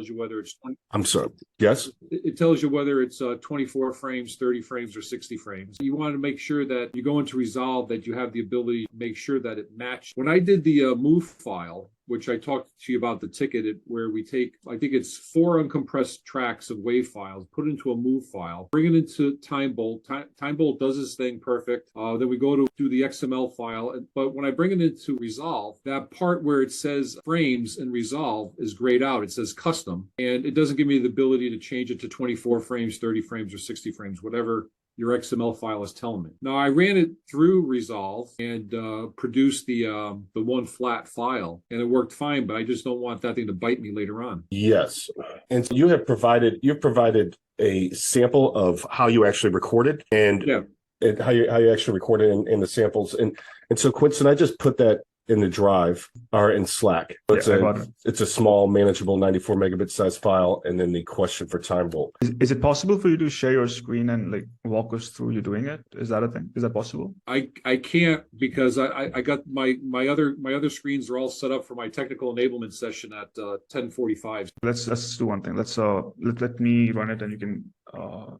you whether it's 20. I'm sorry. Yes. It tells you whether it's 24 frames, 30 frames, or 60 frames. You want to make sure that you go into Resolve that you have the ability to make sure that it matches. When I did the move file, which I talked to you about the ticket, where we take, I think it's 4 uncompressed tracks of WAV files, put it into a move file, bring it into TimeBolt. TimeBolt does this thing perfect. Then we go to do the XML file. But when I bring it into Resolve, that part where it says frames in Resolve is grayed out. It says custom, and it doesn't give me the ability to change it to 24 frames, 30 frames, or 60 frames, whatever your XML file is telling me. Now, I ran it through Resolve and produced the one flat file, and it worked fine, but I just don't want that thing to bite me later on. Yes. And so you've provided a sample of how you actually recorded and how you actually recorded in the samples. And so, Quinton, I just put that in the drive or in Slack. It's a small, manageable 94 megabit size file, and then the question for TimeBolt. Is it possible for you to share your screen and like walk us through you doing it? Is that a thing? Is that possible? I can't, because I got my other screens are all set up for my technical enablement session at 10:45. Let's do one thing. Let me run it, and you can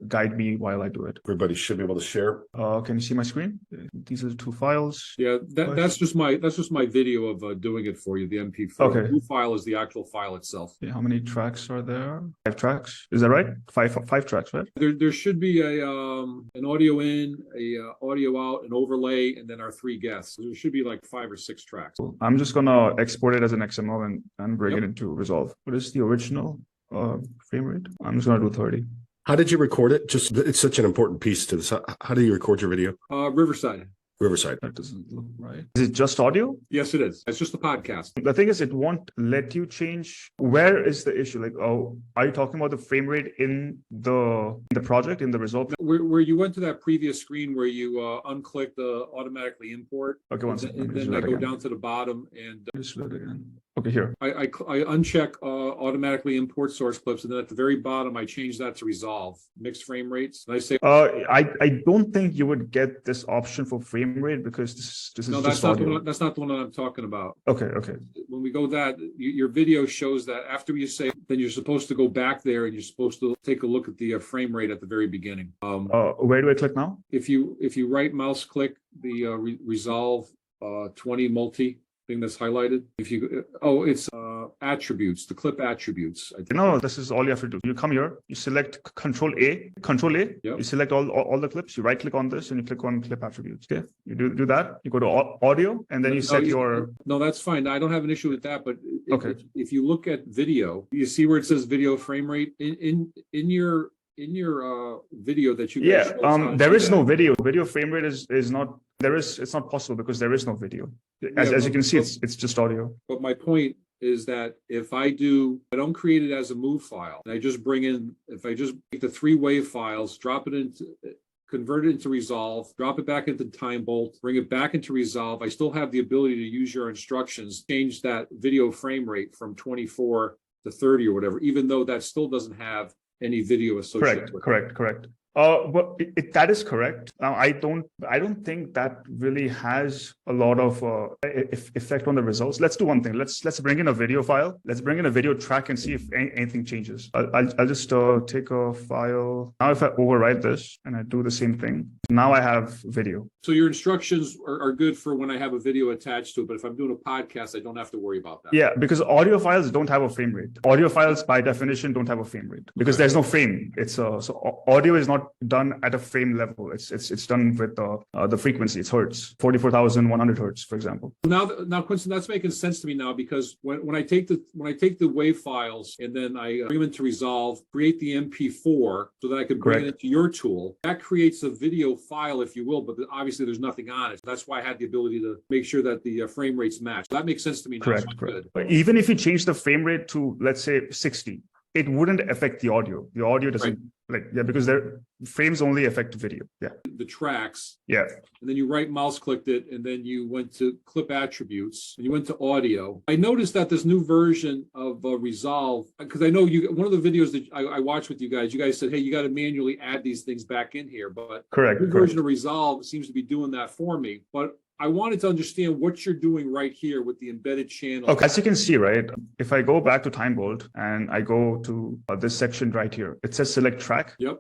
guide me while I do it. Everybody should be able to share. Can you see my screen? These are the 2 files. Yeah, that's just my video of doing it for you, the MP4. Okay. The blue file is the actual file itself. Okay, how many tracks are there? 5 tracks. Is that right? Five tracks, right? There should be an audio in, a audio out, an overlay, and then our 3 guests. There should be like 5 or 6 tracks. Cool. I'm just gonna export it as an XML and bring it into Resolve. What is the original frame rate? I'm just gonna do 30. How did you record it? It's such an important piece to this. How do you record your video? Riverside. That doesn't look right. Is it just audio? Yes, it is. It's just a podcast. The thing is, it won't let you change. Where is the issue? Like, are you talking about the frame rate in the project, in the Resolve? Where you went to that previous screen where you unclick the automatically import. Okay, one second. And then I go down to the bottom and just do it again. Okay, here. I uncheck automatically import source clips, and then at the very bottom I change that to Resolve mixed frame rates. And I say, I don't think you would get this option for frame rate, because this is just audio. That's not the one that I'm talking about. Okay. When we go that, your video shows that after you say, then you're supposed to go back there and you're supposed to take a look at the frame rate at the very beginning. Where do I click now? If you right mouse click the Resolve 20 multi thing that's highlighted. If you it's attributes, the clip attributes. No, this is all you have to do. You come here, you select Control A. Yep. You select all the clips. You right click on this and you click on clip attributes. Okay, you do that. You go to audio, and then you set your. No, that's fine. I don't have an issue with that. But if you look at video, you see where it says video frame rate in your video that you guys there is no video. Video frame rate is not there is. It's not possible because there is no video. As you can see, it's just audio. But my point is that if I don't create it as a move file, and I just bring in, if I just take the 3 WAV files, drop it into, convert it into Resolve, drop it back into TimeBolt, bring it back into Resolve, I still have the ability to use your instructions, change that video frame rate from 24 to 30 or whatever, even though that still doesn't have any video associated with it. Correct. Well, that is correct. Now, I don't think that really has a lot of effect on the results. Let's do one thing. Let's bring in a video file. Let's bring in a video track and see if anything changes. I'll just take a file. Now, if I overwrite this and I do the same thing, now I have video. So your instructions are good for when I have a video attached to it, but if I'm doing a podcast, I don't have to worry about that. Yeah, because audio files don't have a frame rate. Audio files, by definition, don't have a frame rate because there's no frame. It's so audio is not done at a frame level. It's done with the frequency. It's hertz, 44,100 hertz, for example. Now, Quinton, that's making sense to me now, because when I take the WAV files and then I bring them into Resolve, create the MP4 so that I could bring it into your tool, that creates a video file, if you will, but obviously there's nothing on it. That's why I had the ability to make sure that the frame rates match. That makes sense to me now. Correct. But even if you change the frame rate to, let's say, 60, it wouldn't affect the audio. The audio doesn't because their frames only affect video. Yeah. The tracks. Yeah. And then you right mouse clicked it, and then you went to clip attributes, and you went to audio. I noticed that this new version of Resolve, because I know one of the videos that I watched with you guys said, hey, you got to manually add these things back in here. But correct. The new version of Resolve seems to be doing that for me. But I wanted to understand what you're doing right here with the embedded channel. Okay, as you can see, right, if I go back to TimeBolt and I go to this section right here, it says select track. Yep.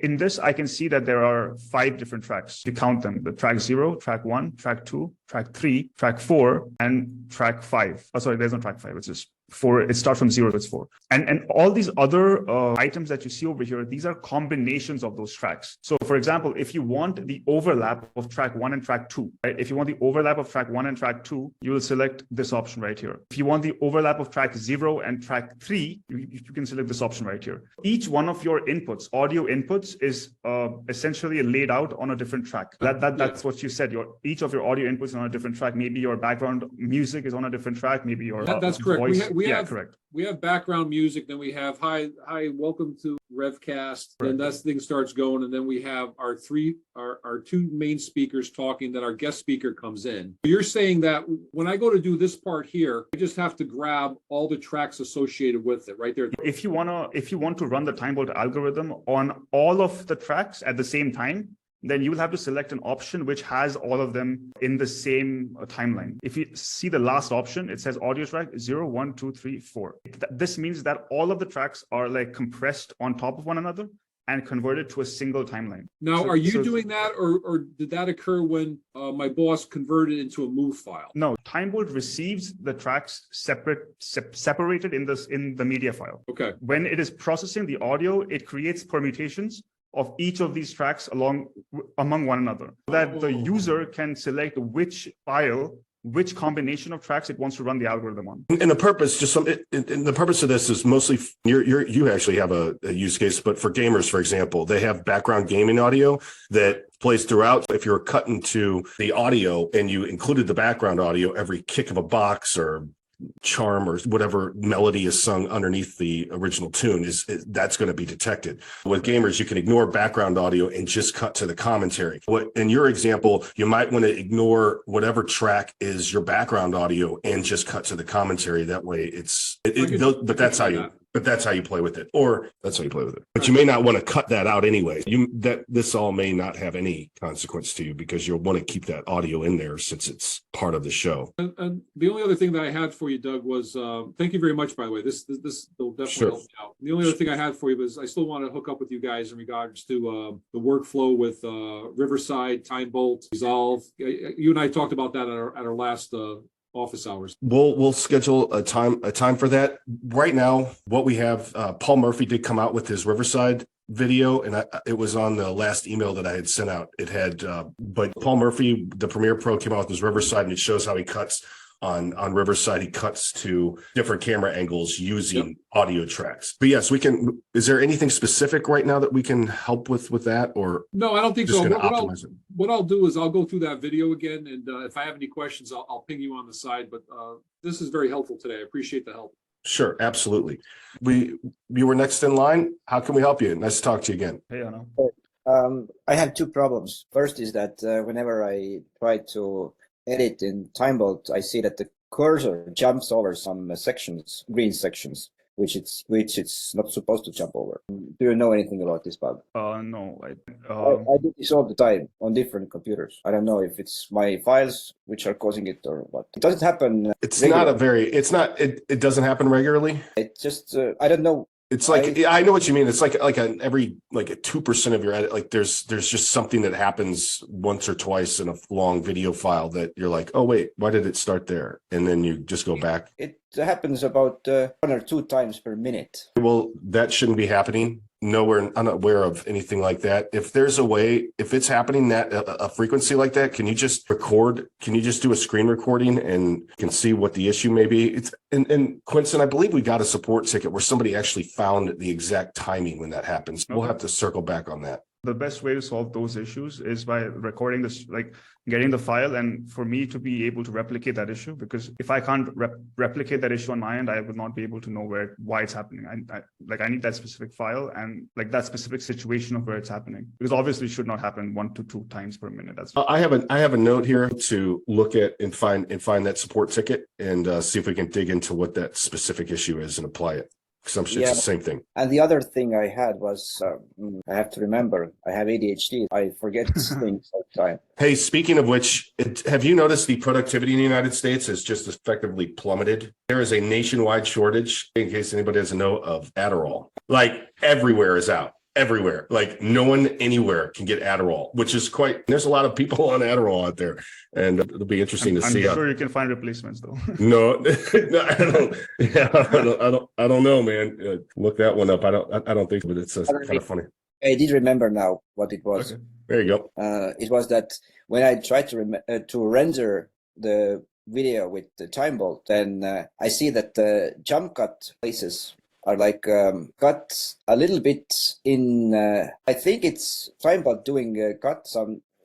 In this, I can see that there are 5 different tracks. You count them: the track 0, track 1, track 2, track 3, track 4, and track 5. Oh, sorry, there's no track 5. It's just 4. It starts from 0 to 4. And all these other items that you see over here, these are combinations of those tracks. So for example, if you want the overlap of track 1 and track 2, right? If you want the overlap of track 1 and track 2, you will select this option right here. If you want the overlap of track 0 and track 3, you can select this option right here. Each one of your inputs, audio inputs, is essentially laid out on a different track. That's what you said. Each of your audio inputs is on a different track. Maybe your background music is on a different track. Maybe your that's correct. voice. Correct. We have background music, then we have hi, welcome to Revcast. Then that thing starts going, and then we have our 2 main speakers talking. Then our guest speaker comes in. You're saying that when I go to do this part here, I just have to grab all the tracks associated with it right there. If you want to run the TimeBolt algorithm on all of the tracks at the same time, then you will have to select an option which has all of them in the same timeline. If you see the last option, it says audio track 0, 1, 2, 3, 4. This means that all of the tracks are like compressed on top of one another and converted to a single timeline. Now, are you doing that, or did that occur when my boss converted into a move file? No, TimeBolt receives the tracks separated in the media file. Okay. When it is processing the audio, it creates permutations of each of these tracks among one another, so that the user can select which combination of tracks it wants to run the algorithm on. And the purpose, the purpose of this is mostly you actually have a use case, but for gamers, for example, they have background gaming audio that plays throughout. If you're cutting to the audio and you included the background audio, every kick of a box or charm or whatever melody is sung underneath the original tune that's going to be detected. With gamers, you can ignore background audio and just cut to the commentary. In your example, you might want to ignore whatever track is your background audio and just cut to the commentary. That way but that's how you play with it, or that's how you play with it. But you may not want to cut that out anyway. This all may not have any consequence to you because you'll want to keep that audio in there since it's part of the show. And the only other thing that I had for you, Doug, was thank you very much, by the way. This will definitely help me out. The only other thing I had for you was I still want to hook up with you guys in regards to the workflow with Riverside, TimeBolt, Resolve. You and I talked about that at our last office hours. We'll schedule a time for that. Right now, what we have, Paul Murphy did come out with his Riverside video, and it was on the last email that I had sent out. It had, but Paul Murphy, the Premiere Pro, came out with his Riverside, and it shows how he cuts on Riverside. He cuts to different camera angles using audio tracks. But yes, we can. Is there anything specific right now that we can help with that, or no? I don't think so. What I'll do is I'll go through that video again, and if I have any questions, I'll ping you on the side. But this is very helpful today. I appreciate the help. Sure, absolutely. You were next in line. How can we help you? Nice to talk to you again. Hey, Anna. I have 2 problems. First is that whenever I try to edit in TimeBolt, I see that the cursor jumps over some sections, green sections, which it's not supposed to jump over. Do you know anything about this bug? No. I do this all the time on different computers. I don't know if it's my files which are causing it or what. It doesn't happen. It doesn't happen regularly. It just, I don't know. It's like, I know what you mean. It's like every 2% of your edit, like there's just something that happens once or twice in a long video file that you're like, oh wait, why did it start there? And then you just go back. It happens about 1 or 2 times per minute. Well, that shouldn't be happening. I'm not aware of anything like that. If there's a way, if it's happening that a frequency like that, can you just record? Can you just do a screen recording and you can see what the issue may be? It's and Quinton, I believe we got a support ticket where somebody actually found the exact timing when that happens. Okay. We'll have to circle back on that. The best way to solve those issues is by recording this, like getting the file, and for me to be able to replicate that issue, because if I can't replicate that issue on my end, I would not be able to know why it's happening. I need that specific file and like that specific situation of where it's happening, because obviously it should not happen 1 to 2 times per minute. That's I have a note here to look at and find that support ticket and see if we can dig into what that specific issue is and apply it Because it's the same thing. And the other thing I had was, I have to remember, I have ADHD. I forget things all the time. Hey, speaking of which, have you noticed the productivity in the United States has just effectively plummeted? There is a nationwide shortage, in case anybody doesn't know, of Adderall. Like everywhere is out. Everywhere. Like no one anywhere can get Adderall, which is there's a lot of people on Adderall out there, and it'll be interesting to see. I'm sure you can find replacements though. No, no, I don't. Yeah, I don't know, man. Look that one up. I don't think, but it's kind of funny. I did remember now what it was. Okay. There you go. It was that when I tried to render the video with the TimeBolt, then I see that the jump cut places are like cut a little bit in. I think it's TimeBolt doing cut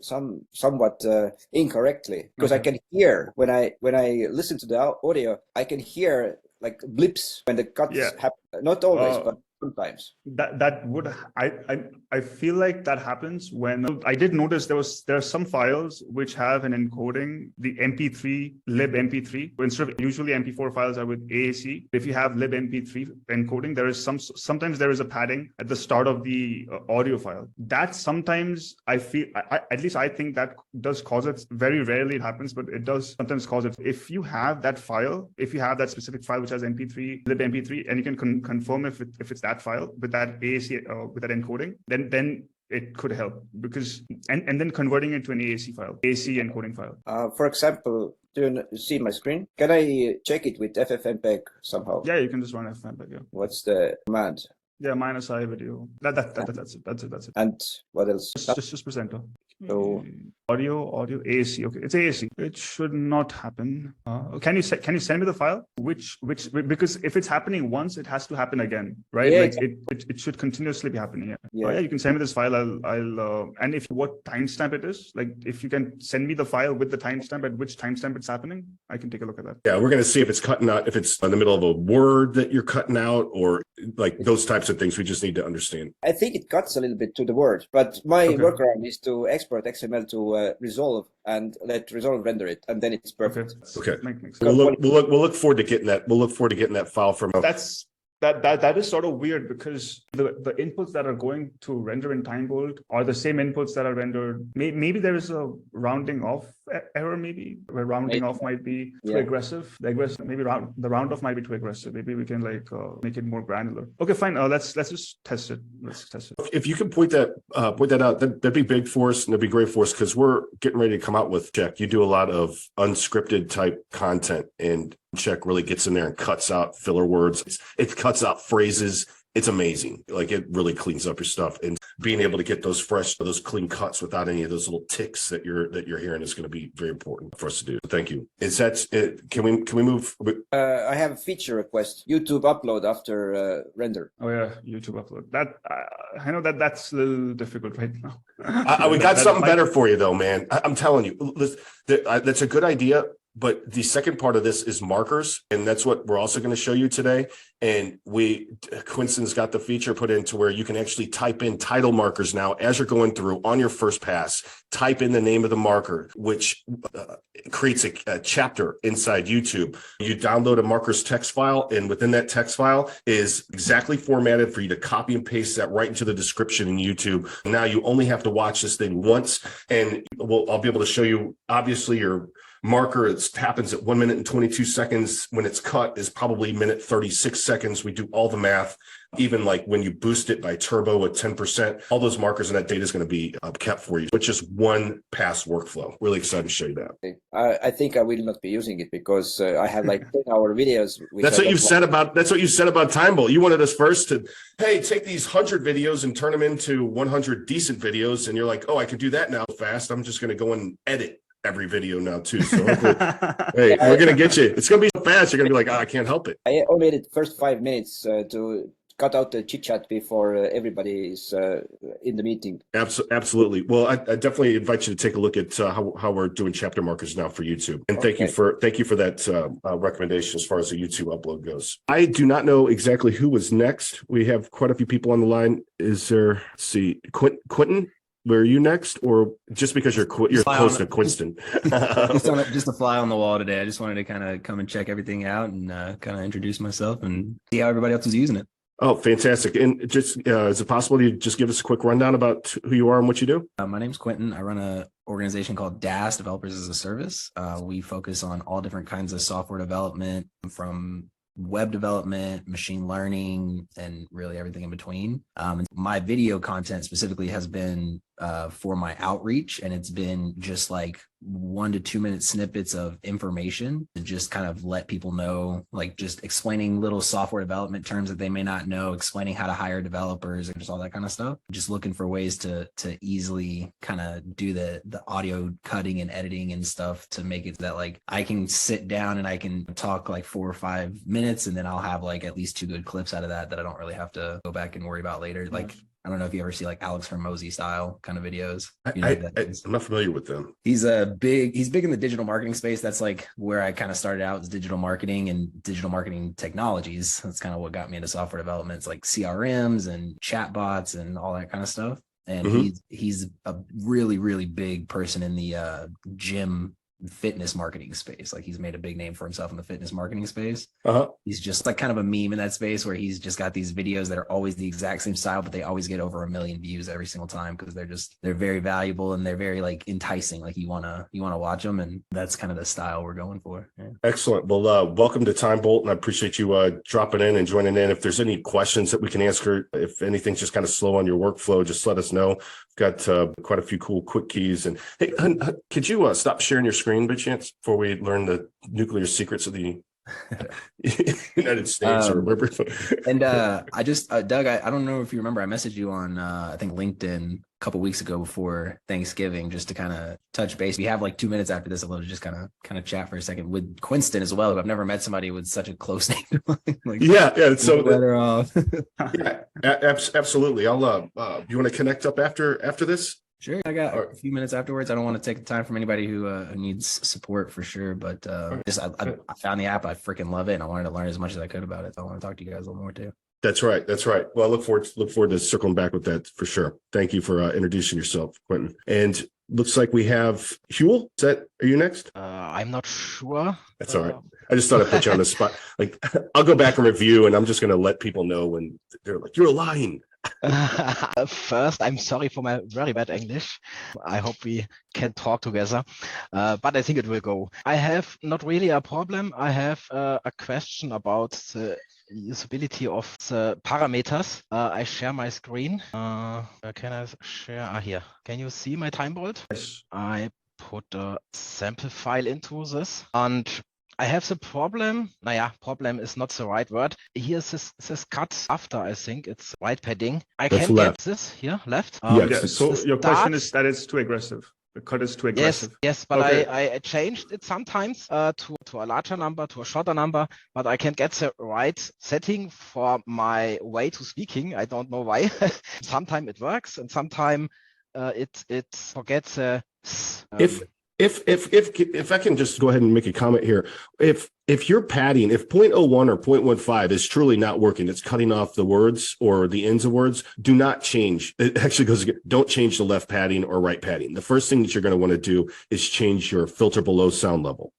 somewhat incorrectly, because I can hear when I listen to the audio, I can hear like blips when the cuts happen. Not always, but sometimes. That would I feel like that happens when I did notice there are some files which have an encoding, the MP3 libmp3 instead of usually MP4 files are with AAC. If you have libmp3 encoding, there is sometimes there is a padding at the start of the audio file. That sometimes I feel at least I think that does cause it. Very rarely it happens, but it does sometimes cause it. If you have that file, if you have that specific file which has MP3 libmp3, and you can confirm if it's that file with that AAC with that encoding, then it could help, because and then converting it to an AAC file, AAC encoding file. For example, do you see my screen? Can I check it with FFmpeg somehow? Yeah, you can just run FFmpeg. Yeah. What's the command? Yeah, -i video. That's it. And what else? Just presenter. So audio AAC. Okay, it's AAC. It should not happen. Can you send me the file? Which because if it's happening once, it has to happen again, right? Yeah, like it should continuously be happening. Yeah. Yeah. Oh, yeah, you can send me this file. I'll and if what timestamp it is, like if you can send me the file with the timestamp at which timestamp it's happening, I can take a look at that. Yeah, we're gonna see if it's cutting out, if it's in the middle of a word that you're cutting out, or like those types of things. We just need to understand. I think it cuts a little bit to the word, but my workaround is to export XML to Resolve and let Resolve render it, and then it's perfect. Okay. Makes sense. We'll look forward to getting that. We'll look forward to getting that file from. That is sort of weird, because the inputs that are going to render in TimeBolt are the same inputs that are rendered. Maybe there is a rounding off error, maybe where rounding off might be too aggressive. The round off might be too aggressive. Maybe we can like make it more granular. Okay, fine. Let's just test it. Let's test it. If you can point that out, that'd be big for us, and that'd be great for us, because we're getting ready to come out with UMCHECK. You do a lot of unscripted type content, and UMCHECK really gets in there and cuts out filler words. It cuts out phrases. It's amazing. Like, it really cleans up your stuff, and being able to get those clean cuts without any of those little ticks that you're hearing is going to be very important for us to do. Thank you. Is that it? Can we move? I have a feature request. YouTube upload after render. Oh yeah, YouTube upload. That I know that's a little difficult right now. We got something better for you though, man. I'm telling you, that's a good idea. But the second part of this is markers, and that's what we're also going to show you today. And Quinson's got the feature put into where you can actually type in title markers now as you're going through on your first pass. Type in the name of the marker, which creates a chapter inside YouTube. You download a markers text file, and within that text file is exactly formatted for you to copy and paste that right into the description in YouTube. Now you only have to watch this thing once, and I'll be able to show you, obviously, your marker. It happens at 1 minute and 22 seconds. When it's cut is probably minute 36 seconds. We do all the math. Even like when you boost it by turbo at 10%, all those markers and that data is going to be kept for you, which is one pass workflow. Really excited to show you that. I think I will not be using it, because I have like 10-hour videos. That's what you said about TimeBolt. You wanted us first to, hey, take these 100 videos and turn them into 100 decent videos. And you're like, oh, I can do that now fast. I'm just going to go and edit every video now too. So hey, we're gonna get you. It's gonna be so fast. You're gonna be like, oh, I can't help it. I only did the first 5 minutes to cut out the chit chat before everybody is in the meeting. Absolutely. Well, I definitely invite you to take a look at how we're doing chapter markers now for YouTube. And thank you for that recommendation as far as the YouTube upload goes. I do not know exactly who was next. We have quite a few people on the line. Is there? Let's see, Quentin? were you next, or just because you're close to Quinston? Just a fly on the wall today. I just wanted to kind of come and check everything out and kind of introduce myself and see how everybody else is using it. Oh, fantastic. And just, is it possible you just give us a quick rundown about who you are and what you do? My name's Quentin. I run an organization called DAS, Developers as a Service. We focus on all different kinds of software development, from web development, machine learning, and really everything in between. My video content specifically has been for my outreach, and it's been just like 1 to 2 minute snippets of information to just kind of let people know, like just explaining little software development terms that they may not know, explaining how to hire developers and just all that kind of stuff. Just looking for ways to easily kind of do the audio cutting and editing and stuff to make it that like I can sit down and I can talk like 4 or 5 minutes, and then I'll have like at least 2 good clips out of that I don't really have to go back and worry about later. Like, I don't know if you ever see like Alex Hormozy style kind of videos. You know, I'm not familiar with them. He's big in the digital marketing space. That's like where I kind of started out, is digital marketing and digital marketing technologies. That's kind of what got me into software development. It's like CRMs and chatbots and all that kind of stuff. And he's a really, really big person in the gym fitness marketing space. Like, he's made a big name for himself in the fitness marketing space. He's just like kind of a meme in that space, where he's just got these videos that are always the exact same style, but they always get over 1 million views every single time, because they're very valuable and they're very like enticing. Like, you want to watch them, and that's kind of the style we're going for. Yeah. Excellent. Well, welcome to TimeBolt, and I appreciate you dropping in and joining in. If there's any questions that we can answer, if anything's just kind of slow on your workflow, just let us know. Got quite a few cool quick keys. And hey, could you stop sharing your screen by chance before we learn the nuclear secrets of the United States or whatever? And I just Doug, I don't know if you remember, I messaged you on I think LinkedIn a couple weeks ago before Thanksgiving, just to kind of touch base. We have like 2 minutes after this, I'll just kind of chat for a second with Quinston as well, who I've never met somebody with such a close name. Like, yeah, so better off. Yeah, absolutely. I'll you want to connect up after this? Sure. I got a few minutes afterwards. I don't want to take the time from anybody who needs support for sure, but I found the app. I freaking love it, and I wanted to learn as much as I could about it. So I want to talk to you guys a little more too. That's right. Well, I look forward to circling back with that for sure. Thank you for introducing yourself, Quentin. And looks like we have Huel. Are you next? I'm not sure. That's all right. I just thought I'd put you on the spot. Like, I'll go back and review, and I'm just going to let people know when they're like, "You're lying." First, I'm sorry for my very bad English. I hope we can talk together, but I think it will go. I have not really a problem. I have a question about the usability of the parameters. I share my screen. Can I share? Here. Can you see my TimeBolt? Yes. I put a sample file into this, and I have the problem. Problem is not the right word. Here's this cut after, I think it's white padding. I can get this here left. Yes. So your question is that it's too aggressive. The cut is too aggressive. Yes, but okay. I changed it sometimes to a larger number, to a shorter number, but I can't get the right setting for my way to speaking. I don't know why. Sometimes it works, and sometimes it forgets. If I can just go ahead and make a comment here, if you're padding, if 0.01 or 0.15 is truly not working, it's cutting off the words or the ends of words, do not change. It actually goes again. Don't change the left padding or right padding. The first thing that you're going to want to do is change your filter below sound level.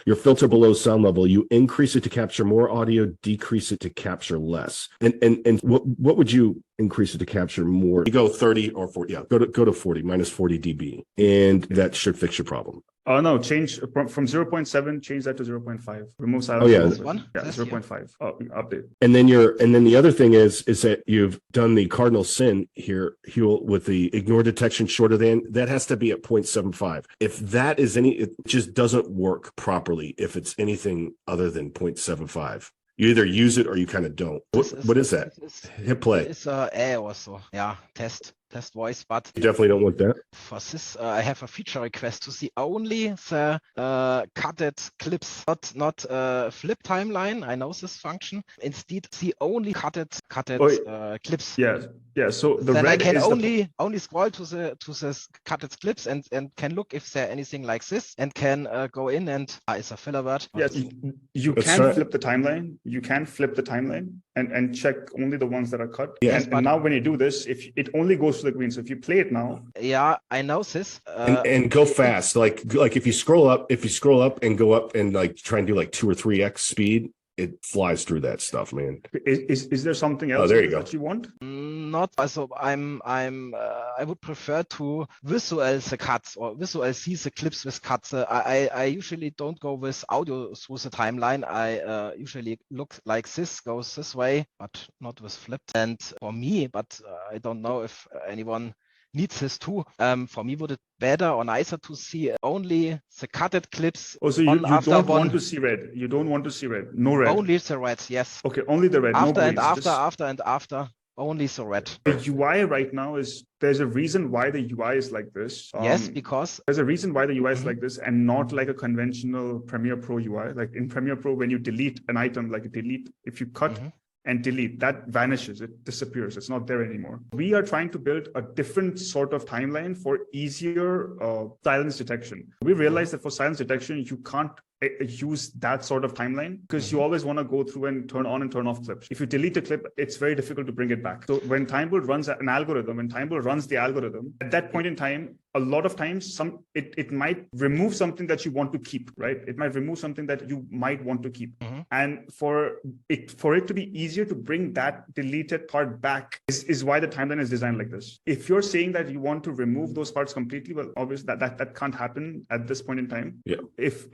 Your filter below sound level, you increase it to capture more audio, decrease it to capture less. And what would you increase it to capture more? You go 30 or 40. Yeah, go to 40, minus 40 dB, and that should fix your problem. No, change from 0.7, change that to 0.5. Remove silence. Oh, yeah. This one? Yeah, 0.5. Update. And then the other thing is that you've done the cardinal sin here, Huel, with the ignore detection shorter than. That has to be at 0.75. If that is it just doesn't work properly if it's anything other than 0.75. You either use it or you kind of don't. What is that? Hit play. It's A or so. Yeah, test voice, but you definitely don't want that. For this, I have a feature request to see only the cutted clips, not flip timeline. I know this function. Instead, see only cutted clips. Yeah. So the then red I can is only scroll to the cutted clips and can look if there anything like this, and can go in and it's a filler word. Yes, you can flip the timeline. You can flip the timeline and check only the ones that are cut. Yes, and now when you do this, if it only goes close to the green. So if you play it now, Yeah, I know this. And go fast. Like if you scroll up and go up and like try and do like 2 or 3x speed, it flies through that stuff, man. is there something else there you go. that you want? Not also I would prefer to visual the cuts or visual see the clips with cuts. I usually don't go with audio through the timeline. I usually look like this, goes this way, but not with flipped. And for me, but I don't know if anyone needs this too. For me, would it better or nicer to see only the cutted clips? Oh, so you don't want to see red. You don't want to see red. No red. Only the red, yes. Okay, only the red. After no and blues. after, only the red. The UI right now there's a reason why the UI is like this. Yes, because there's a reason why the UI is like this and not like a conventional Premiere Pro UI. Like in Premiere Pro, when you delete an item, like delete, if you cut and delete, that vanishes, it disappears, it's not there anymore. We are trying to build a different sort of timeline for easier silence detection. We realize that for silence detection, you can't use that sort of timeline because you always want to go through and turn on and turn off clips. If you delete a clip, it's very difficult to bring it back. So when TimeBolt runs an algorithm, when TimeBolt runs the algorithm, at that point in time, a lot of times it might remove something that you want to keep, right? It might remove something that you might want to keep. And for it to be easier to bring that deleted part back is why the timeline is designed like this. If you're saying that you want to remove those parts completely, well, obviously that can't happen at this point in time. Yeah. If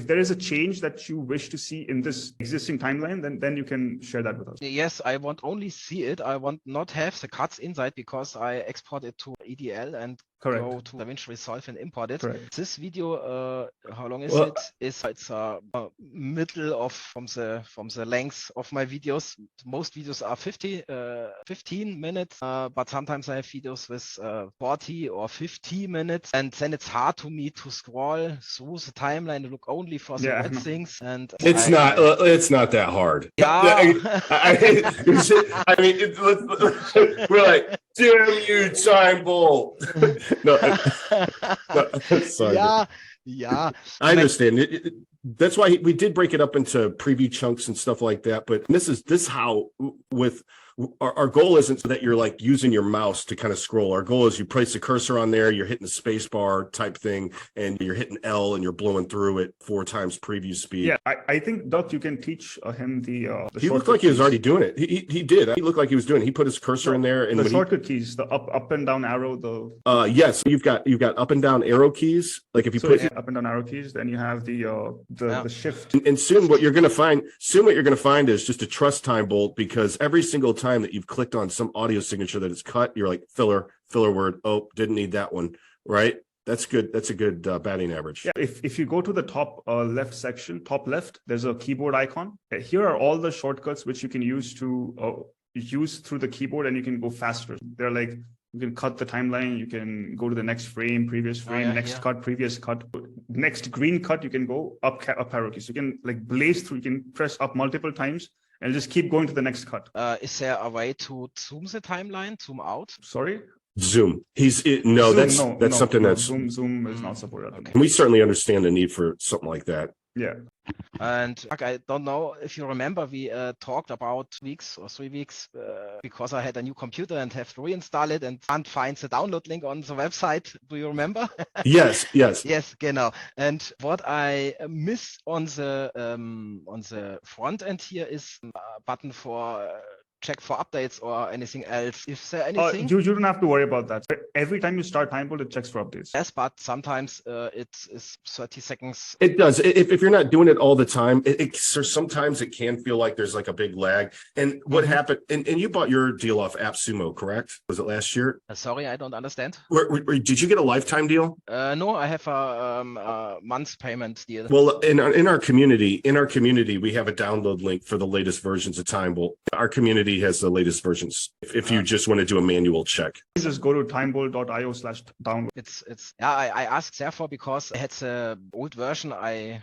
there is a change that you wish to see in this existing timeline, then you can share that with us. Yes, I want only see it. I want not have the cuts inside because I export it to EDL and go to DaVinci Resolve and import it. Correct. This video, how long is it? It's middle of from the length of my videos. Most videos are 15 minutes, but sometimes I have videos with 40 or 50 minutes, and then it's hard to me to scroll through the timeline and look only for the red things. And it's not that hard. Yeah. I mean, we're like, damn you, TimeBolt. No, sorry. Yeah. I understand. That's why we did break it up into preview chunks and stuff like that. But this how with our goal isn't so that you're like using your mouse to kind of scroll. Our goal is you place the cursor on there, you're hitting the space bar type thing, and you're hitting L and you're blowing through it 4 times preview speed. Yeah, I think, Doc, you can teach him the he looked like he was already doing it. He did. He looked like he was doing it. He put his cursor in there. And the shortcut keys, the up and down arrow, yes, you've got up and down arrow keys. Like if you put up and down arrow keys, then you have the shift. And soon what you're going to find is just to trust TimeBolt, because every single time that you've clicked on some audio signature that is cut, you're like filler word. Oh, didn't need that one. Right. That's good. That's a good batting average. Yeah. If you go to the top left section, top left, there's a keyboard icon. Here are all the shortcuts which you can use to use through the keyboard, and you can go faster. They're like, you can cut the timeline, you can go to the next frame, previous frame, cut, previous cut, next green cut, you can go up arrow keys. So you can like blaze through, you can press up multiple times and just keep going to the next cut. Is there a way to zoom the timeline, zoom out? Sorry? Zoom. That's something that's Zoom is not supported. Okay. And we certainly understand the need for something like that. Yeah. And I don't know if you remember, we talked about 3 weeks because I had a new computer and have to reinstall it and can't find the download link on the website. Do you remember? Yes. Yes, genau. And what I miss on the front end here is a button for check for updates or anything else. Is there anything? You don't have to worry about that. Every time you start TimeBolt, it checks for updates. Yes, but sometimes it is 30 seconds. It does. If you're not doing it all the time, sometimes it can feel like there's like a big lag. And what happened, and you bought your deal off AppSumo, correct? Was it last year? Sorry, I don't understand. Did you get a lifetime deal? No, I have a month's payment deal. Well, in our community, we have a download link for the latest versions of TimeBolt. Our community has the latest versions if you just want to do a manual check. Just go to timebolt.io/download. I asked therefore because I had the old version. I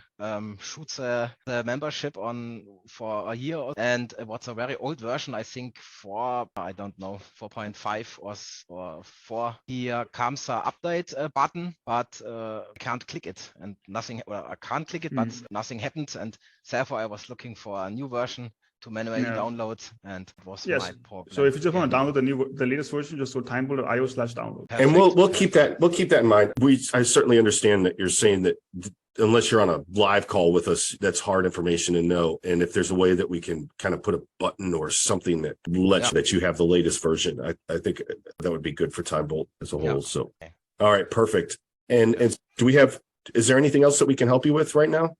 shoot the membership on for a year, and it was a very old version. I think 4.5 or 4. Here comes a update button, but I can't click it and nothing. Well, I can't click it, but nothing happened, and therefore I was looking for a new version to manually Yeah. download, and it was Yes. my problem. So if you just want to again. download the latest version, just go TimeBolt.io/download. And we'll Perfect. keep that in mind. I certainly understand that you're saying that unless you're on a live call with us, that's hard information to know. And if there's a way that we can kind of put a button or something that lets that you have the latest version, I think that would be good for TimeBolt as a whole. So, all right, perfect. And is there anything else that we can help you with right now?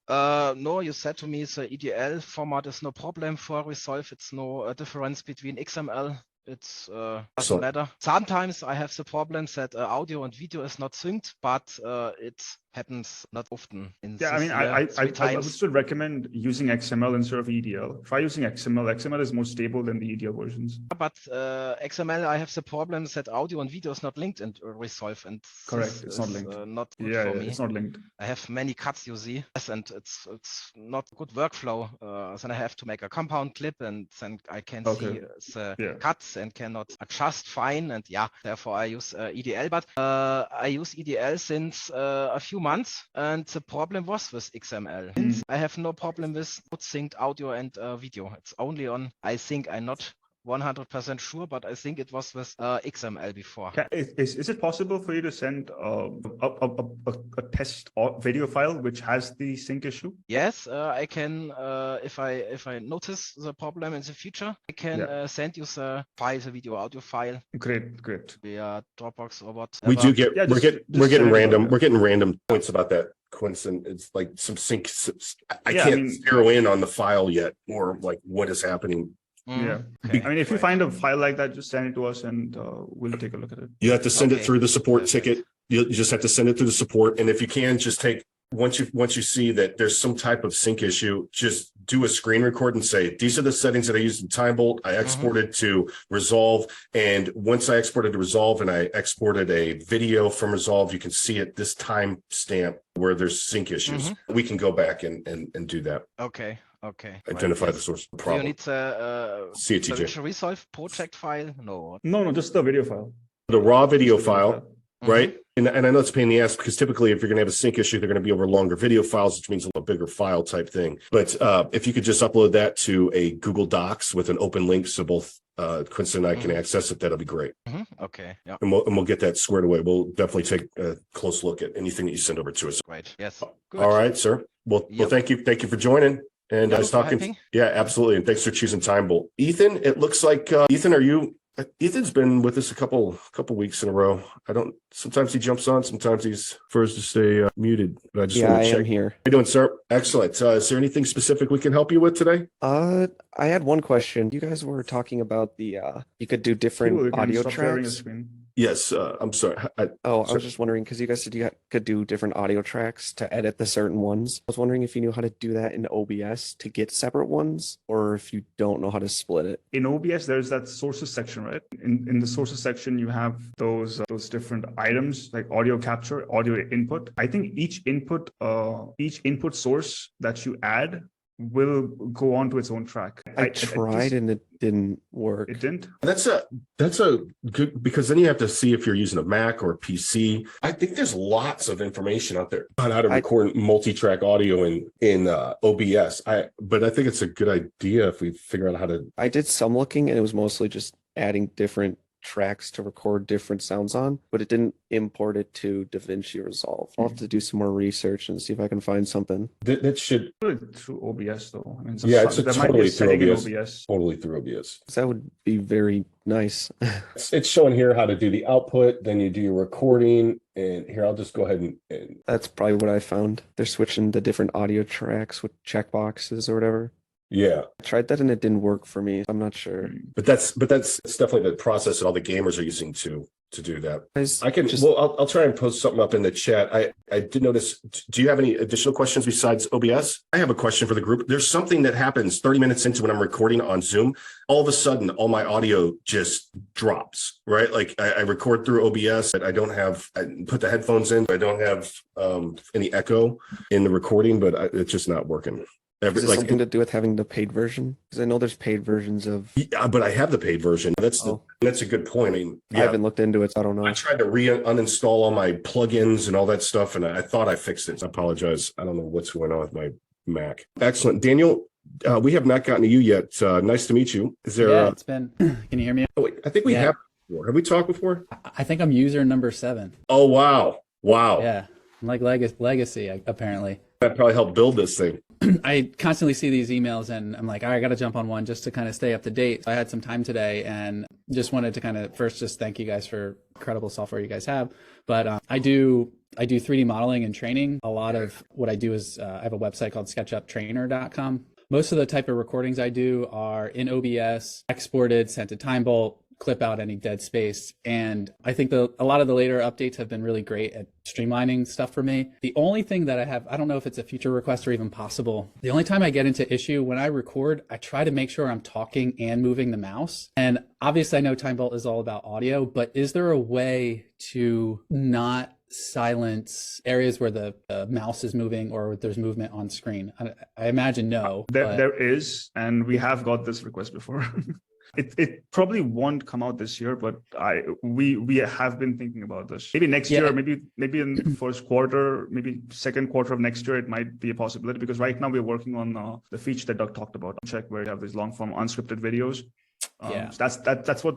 No, you said to me the EDL format is no problem for Resolve. It's no difference between XML. It's doesn't matter. Sometimes I have the problems that audio and video is not synced, but it happens not often. I mean, I would still recommend using XML instead of EDL. Try using XML. XML is more stable than the EDL versions. But XML, I have the problems that audio and video is not linked in Resolve, and correct, it's not linked. Not good for me. It's not linked. I have many cuts, you see, and it's not good workflow. Then I have to make a compound clip, and then I can see the cuts and cannot adjust fine. And therefore I use EDL. But I use EDL since a few months, and the problem was with XML. I have no problem with synced audio and video. It's only on, I think I'm not 100% sure, but I think it was with XML before. Is it possible for you to send a test video file which has the sync issue? Yes, I can. If I notice the problem in the future, I can send you the file, the video audio file. Great. Via Dropbox or whatever. We do get we're getting random points about that, Quince, and it's like some sync. I can't zero in on the file yet, or like what is happening. Yeah. Okay. I mean, if you find a file like that, just send it to us and we'll take a look at it. You have to send it through the support ticket. You just have to send it through the support. And if you can, just take once you see that there's some type of sync issue, just do a screen record and say, these are the settings that I used in TimeBolt. I exported to Resolve. And once I exported to Resolve and I exported a video from Resolve, you can see at this time stamp where there's sync issues. We can go back and do that. Okay. Identify the source of the problem. Do you need the CTJ Resolve project file? No, just the video file. The raw video file, right? And I know it's a pain in the ass because typically if you're going to have a sync issue, they're going to be over longer video files, which means a little bigger file type thing. But if you could just upload that to a Google Docs with an open link so both Quince and I can access it, that'll be great. Okay. Yeah. And we'll get that squared away. We'll definitely take a close look at anything that you send over to us. Right. Yes. Good. All right, sir. Well, thank you for joining. And I was talking. Yeah, absolutely. And thanks for choosing TimeBolt. Ethan, it looks like Ethan's been with us a couple weeks in a row. Sometimes he jumps on, sometimes he prefers to stay muted. But I just want to check. I am here. How you doing, sir? Excellent. Is there anything specific we can help you with today? I had one question. You guys were talking about you could do different audio tracks. Yes, I'm sorry. I was just wondering because you guys said you could do different audio tracks to edit the certain ones. I was wondering if you knew how to do that in OBS to get separate ones, or if you don't know how to split it. In OBS, there's that sources section, right? In the sources section, you have those different items like audio capture, audio input. I think each input source that you add will go on to its own track. I tried and it didn't work. It didn't? That's a good, because then you have to see if you're using a Mac or a PC. I think there's lots of information out there on how to record multi-track audio in OBS. But I think it's a good idea if we figure out how to. I did some looking and it was mostly just adding different tracks to record different sounds on, but it didn't import it to DaVinci Resolve. I'll have to do some more research and see if I can find something. That should through OBS though. I mean, it's totally through OBS. Totally through OBS. That would be very nice. It's showing here how to do the output. Then you do your recording. And here, I'll just go ahead and. That's probably what I found. They're switching to different audio tracks with checkboxes or whatever. Yeah, I tried that and it didn't work for me. I'm not sure. But that's definitely the process that all the gamers are using to do that. I can I'll try and post something up in the chat. I did notice. Do you have any additional questions besides OBS? I have a question for the group. There's something that happens 30 minutes into when I'm recording on Zoom. All of a sudden, all my audio just drops. Right, like I record through OBS. I put the headphones in. I don't have any echo in the recording, but it's just not working. Is it something to do with having the paid version? Because I know there's paid versions of. Yeah, but I have the paid version. That's a good point. I mean, I haven't looked into it, so I don't know. I tried to uninstall all my plugins and all that stuff, and I thought I fixed it. I apologize. I don't know what's going on with my Mac. Excellent, Daniel. we have not gotten to you yet. Nice to meet you. Is there? Yeah, it's been. Can you hear me? Oh, wait, I think we have before. Have we talked before? I think I'm user number 7. Oh wow, wow. Yeah, I'm like legacy apparently. That probably helped build this thing. I constantly see these emails and I'm like, all right, I got to jump on one just to kind of stay up to date. I had some time today and just wanted to kind of first just thank you guys for incredible software you guys have. But I do 3D modeling and training. A lot of what I do is I have a website called sketchuptrainer.com. Most of the type of recordings I do are in OBS, exported, sent to TimeBolt, clip out any dead space. And I think a lot of the later updates have been really great at streamlining stuff for me. The only thing that I don't know if it's a feature request or even possible. The only time I get into issue when I record, I try to make sure I'm talking and moving the mouse. And obviously I know TimeBolt is all about audio, but is there a way to not silence areas where the mouse is moving or there's movement on screen? I imagine no. There is, and we have got this request before. It probably won't come out this year, but we have been thinking about this. Maybe next year, maybe in the first quarter, maybe second quarter of next year, it might be a possibility, because right now we're working on the feature that Doug talked about, UMCHECK, where you have these long form unscripted videos. So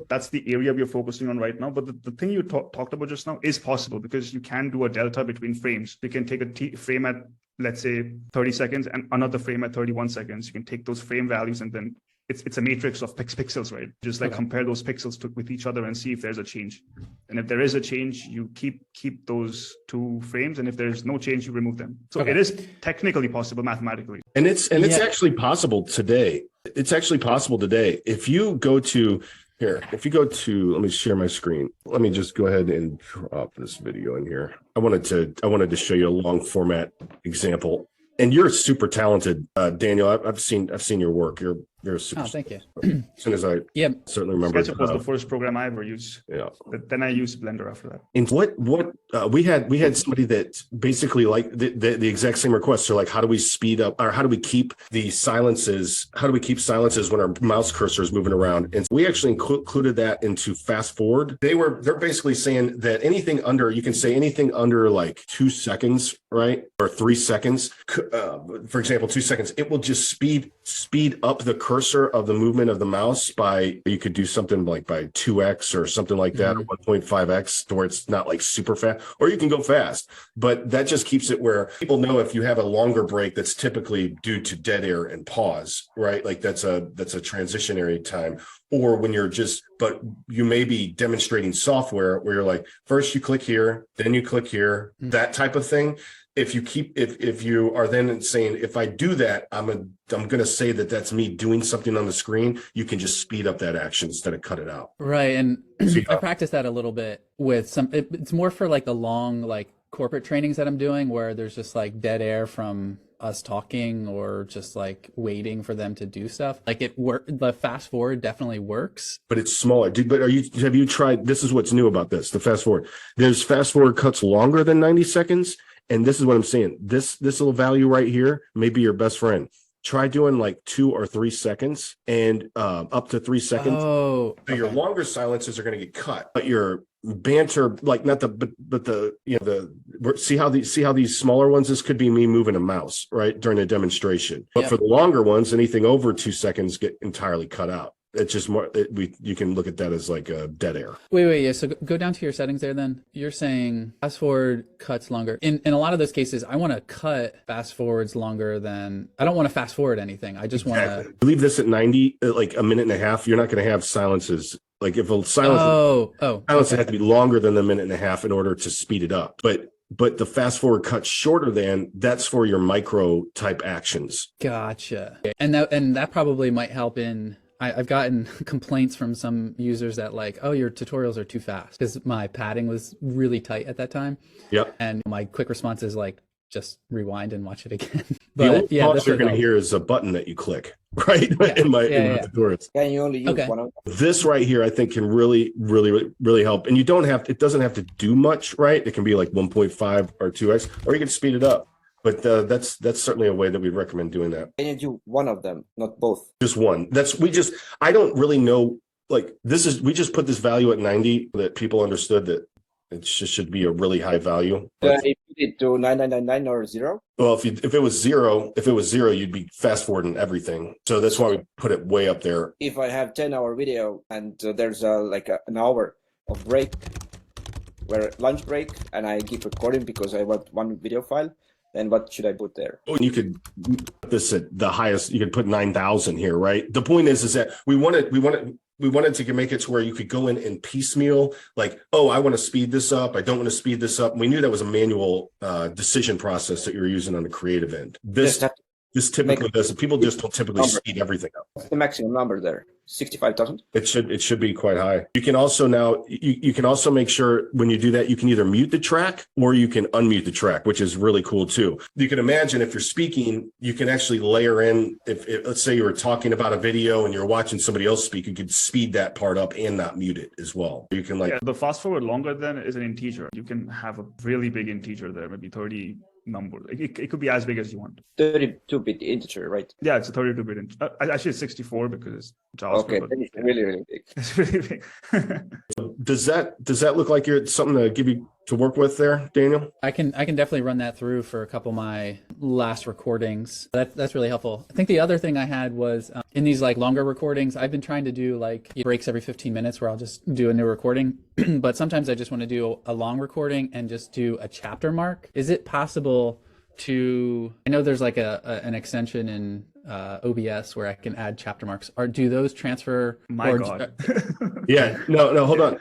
that's the area we're focusing on right now. But the thing you talked about just now is possible, because you can do a delta between frames. You can take a frame at, let's say, 30 seconds and another frame at 31 seconds. You can take those frame values and then it's a matrix of pixels, right? Just like compare those pixels with each other and see if there's a change. And if there is a change, you keep those 2 frames. And if there's no change, you remove them. So it is technically possible mathematically. And it's actually possible today. It's actually possible today. If you go to, let me share my screen. Let me just go ahead and drop this video in here. I wanted to show you a long format example. And you're super talented, Daniel. I've seen your work. You're super. Oh, thank you. As soon as I certainly remember. SketchUp was the first program I ever used. Yeah. But then I used Blender after that. And we had somebody that basically like the exact same request. So like, how do we speed up, or how do we keep the silences? How do we keep silences when our mouse cursor is moving around? And we actually included that into FASTFORWRD. They're basically saying that you can say anything under like 2 seconds, right? Or 3 seconds. For example, 2 seconds, it will just speed up the cursor of the movement of the mouse you could do something like by 2x or something like that, or 1.5x, to where it's not like super fast, or you can go fast. But that just keeps it where people know if you have a longer break that's typically due to dead air and pause, right? Like that's a transitionary time. Or when but you may be demonstrating software where you're like, first you click here, then you click here, that type of thing. If you are then saying, if I do that, I'm going to say that that's me doing something on the screen, you can just speed up that action instead of cut it out. Right. And I practice that a little bit with it's more for like the long, like corporate trainings that I'm doing, where there's just like dead air from us talking or just like waiting for them to do stuff. Like the fast forward definitely works, but it's smaller. But have you tried, this is what's new about this, the fast forward. There's fast forward cuts longer than 90 seconds. And this is what I'm saying. This little value right here may be your best friend. Try doing like 2 or 3 seconds and up to 3 seconds. Oh, so your longer silences are going to get cut, but your banter, like not see how these smaller ones, this could be me moving a mouse right during a demonstration. But for the longer ones, anything over 2 seconds get entirely cut out. It's just more, you can look at that as like a dead air. Wait. Yeah. So go down to your settings there then. You're saying fast forward cuts longer. In a lot of those cases, I want to cut fast forwards longer than, I don't want to fast forward anything. I just want to leave this at 90, like a minute and a half. You're not going to have silences. Like if a silence, silence has to be longer than the minute and a half in order to speed it up. But the fast forward cut shorter than, that's for your micro type actions. Gotcha. And that probably might help in, I've gotten complaints from some users that like, oh, your tutorials are too fast, because my padding was really tight at that time. Yep. And my quick response is like, just rewind and watch it again. But the only pause you're going to hear is a button that you click, right? In my tutorials. Can you only use one of them? This right here, I think, can really, really, really help. And it doesn't have to do much, right? It can be like 1.5 or 2x, or you can speed it up. But that's certainly a way that we recommend doing that. Can you do one of them, not both? Just one. I don't really know, like we just put this value at 90 that people understood that It should be a really high value. I put it to 9999 or 0? Well, if it was zero, you'd be fast forwarding everything. So that's why we put it way up there. If I have 10-hour video and there's an hour of break, where lunch break, and I keep recording because I want one video file, then what should I put there? Oh, you could put this at the highest. You could put 9,000 here, right? The point is that we wanted to make it to where you could go in and piecemeal, like, oh, I want to speed this up. I don't want to speed this up. And we knew that was a manual decision process that you were using on the creative end. This typically does. People just don't typically speed everything up. What's the maximum number there? 65,000? It should be quite high. You can also now you can also make sure when you do that, you can either mute the track or you can unmute the track, which is really cool too. You can imagine if you're speaking, you can actually layer in, if let's say you were talking about a video and you're watching somebody else speak, you could speed that part up and not mute it as well. You can the fast forward longer then is an integer. You can have a really big integer there, maybe 30 number. It could be as big as you want. 32-bit integer, right? Yeah, it's a 32-bit integer. Actually, it's 64 because it's JavaScript. Okay, then it's really, really big. It's really big. Does that look like you're something to give you to work with there, Daniel? I can definitely run that through for a couple of my last recordings. That's really helpful. I think the other thing I had was in these like longer recordings, I've been trying to do like breaks every 15 minutes where I'll just do a new recording. But sometimes I just want to do a long recording and just do a chapter mark. Is it possible to, I know there's like an extension in OBS where I can add chapter marks, or do those transfer? My God. Yeah, no, hold on.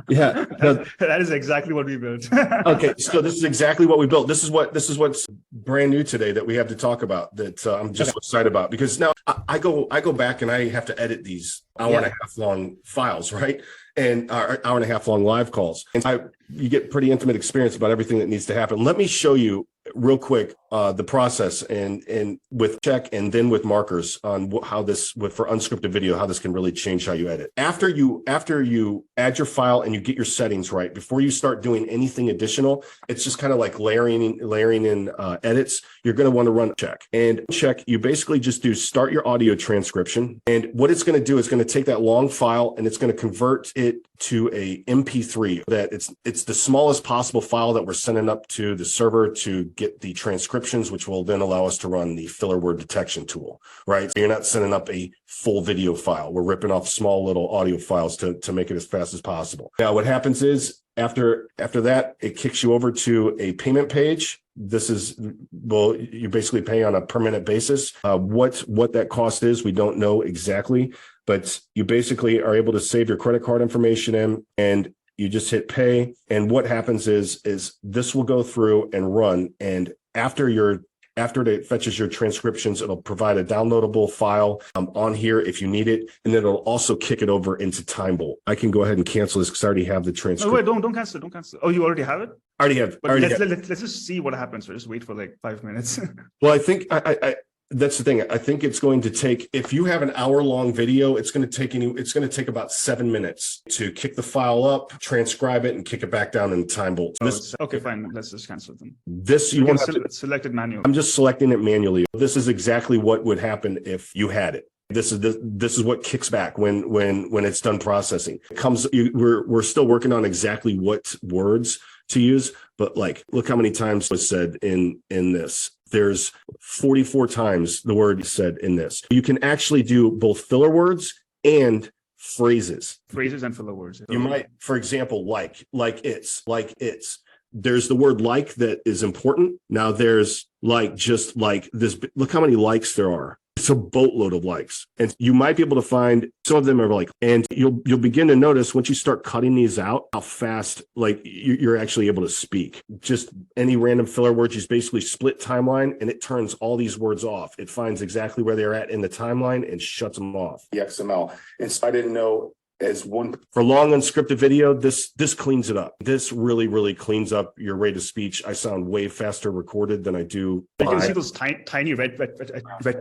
Yeah, no. That is exactly what we built. Okay, so this is exactly what we built. This is what's brand new today that we have to talk about, that I'm just excited about, because now I go back and I have to edit these hour and a half long files, right? And hour and a half long live calls. And you get pretty intimate experience about everything that needs to happen. Let me show you real quick the process and with check and then with markers on how this for unscripted video, how this can really change how you edit. After you add your file and you get your settings right, before you start doing anything additional, it's just kind of like layering in edits. You're going to want to run check. And check, you basically just do start your audio transcription. And what it's going to do is going to take that long file and it's going to convert it to a MP3 that it's the smallest possible file that we're sending up to the server to get the transcriptions, which will then allow us to run the filler word detection tool, right? So you're not sending up a full video file. We're ripping off small little audio files to make it as fast as possible. Now, what happens is after that, it kicks you over to a payment page. This is, well, you basically pay on a per minute basis. What that cost is, we don't know exactly, but you basically are able to save your credit card information in, and you just hit pay. And what happens is this will go through and run. And after it fetches your transcriptions, it'll provide a downloadable file on here if you need it. And then it'll also kick it over into TimeBolt. I can go ahead and cancel this because I already have the transcript. No, wait, don't cancel. Don't cancel. Oh, you already have it? I already have. Let's just see what happens. So just wait for like 5 minutes. Well, I think that's the thing. I think it's going to take, if you have an hour-long video, it's going to take about 7 minutes to kick the file up, transcribe it, and kick it back down in TimeBolt. Okay, fine. Let's just cancel them. You won't have to select it manually. I'm just selecting it manually. This is exactly what would happen if you had it. This is what kicks back when it's done processing. We're still working on exactly what words to use, but like, look how many times was said in this. There's 44 times the word said in this. You can actually do both filler words and phrases. Phrases and filler words. You might, for example, like it's. There's the word like that is important. Now there's like, just like this. Look how many likes there are. It's a boatload of likes. And you might be able to find some of them are like, and you'll begin to notice once you start cutting these out, how fast like you're actually able to speak. Just any random filler words, you basically split timeline and it turns all these words off. It finds exactly where they're at in the timeline and shuts them off. The XML. And so I didn't know, as one for long unscripted video, this cleans it up. This really cleans up your rate of speech. I sound way faster recorded than I do. You can see those tiny red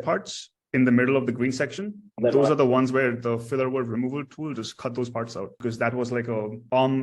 parts in the middle of the green section. Those are the ones where the filler word removal tool just cut those parts out, because that was like a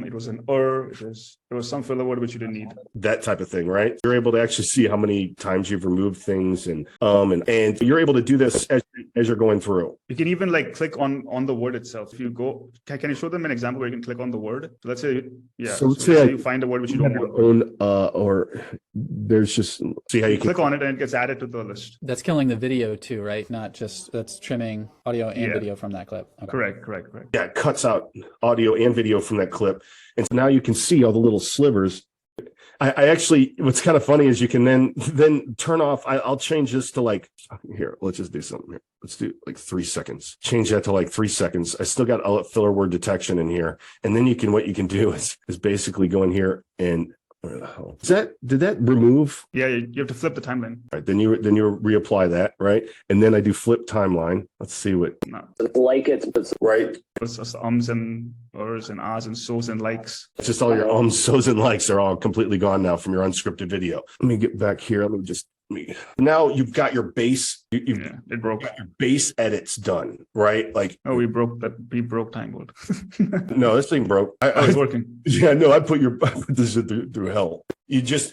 it was an there was some filler word which you didn't need. That type of thing, right? You're able to actually see how many times you've removed things, and you're able to do this as you're going through. You can even like click on the word itself. If you go, can you show them an example where you can click on the word? So let's say, So let's say you find a word which you don't want. Or there's just see how you can click on it and it gets added to the list. That's killing the video too, right? Not just, that's trimming audio and video from that clip. Okay. Correct. Yeah, it cuts out audio and video from that clip. And so now you can see all the little slivers. I actually, what's kind of funny is you can then turn off. I'll change this to like, here, let's just do something here. Let's do like 3 seconds. Change that to like 3 seconds. I still got filler word detection in here. And then what you can do is basically go in here and where the hell did that remove? Yeah, you have to flip the timeline. Right, then you reapply that, right? And then I do flip timeline. Let's see what like it's right. It's just ums and ers and ahs and so's and likes. It's just all your ums, so's, and likes are all completely gone now from your unscripted video. Let me get back here. Now you've got your base. It broke. Your base edits done, right? Like we broke TimeBolt. No, this thing broke. It's working. Yeah, no, I put this through hell. You just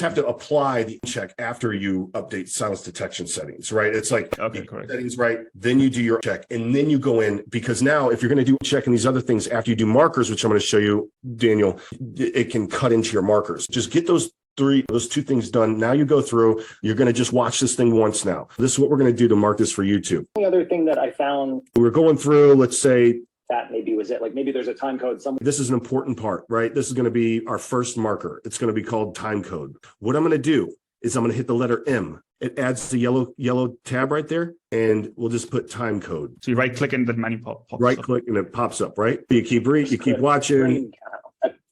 have to apply the check after you update silence detection settings, right? It's like correct. Settings, right? Then you do your check, and then you go in, because now if you're going to do check and these other things after you do markers, which I'm going to show you, Daniel, it can cut into your markers. Just get those two things done. Now you go through, you're going to just watch this thing once now. This is what we're going to do to mark this for YouTube. The other thing that I found, we're going through, let's say, that maybe was it. Like maybe there's a time code somewhere. This is an important part, right? This is going to be our first marker. It's going to be called time code. What I'm going to do is I'm going to hit the letter M. It adds the yellow tab right there, and we'll just put time code. So you right click and the menu pops right click and it pops up, right? You keep watching.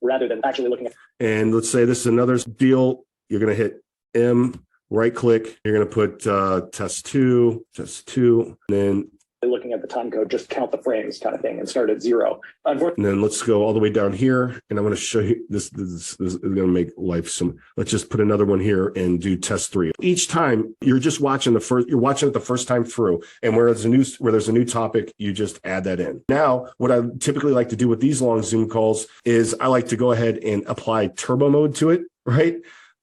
Rather than actually looking at. And let's say this is another deal. You're going to hit M, right click. You're going to put test two, and then looking at the time code, just count the frames kind of thing and start at 0. And then let's go all the way down here. And I'm going to show you this is going to make life some. Let's just put another one here and do test 3. Each time you're just watching you're watching it the first time through. And where there's a new topic, you just add that in. Now, what I typically like to do with these long Zoom calls is I like to go ahead and apply turbo mode to it, right?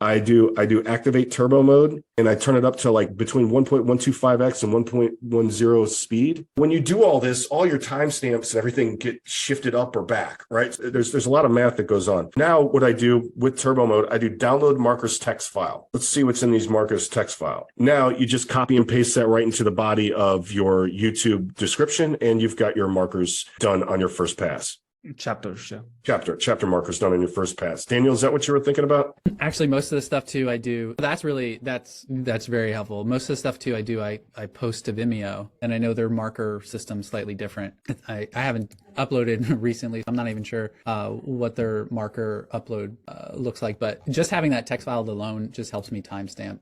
I do activate turbo mode, and I turn it up to like between 1.125x and 1.10 speed. When you do all this, all your timestamps and everything get shifted up or back, right? There's a lot of math that goes on. Now, what I do with turbo mode, I do download markers text file. Let's see what's in these markers text file. Now, you just copy and paste that right into the body of your YouTube description, and you've got your markers done on your first pass. Chapters, yeah. Chapter markers done on your first pass. Daniel, is that what you were thinking about? Actually, most of the stuff too I do. That's very helpful. Most of the stuff too I post to Vimeo, and I know their marker system's slightly different. I haven't uploaded recently. I'm not even sure what their marker upload looks like, but just having that text file alone just helps me timestamp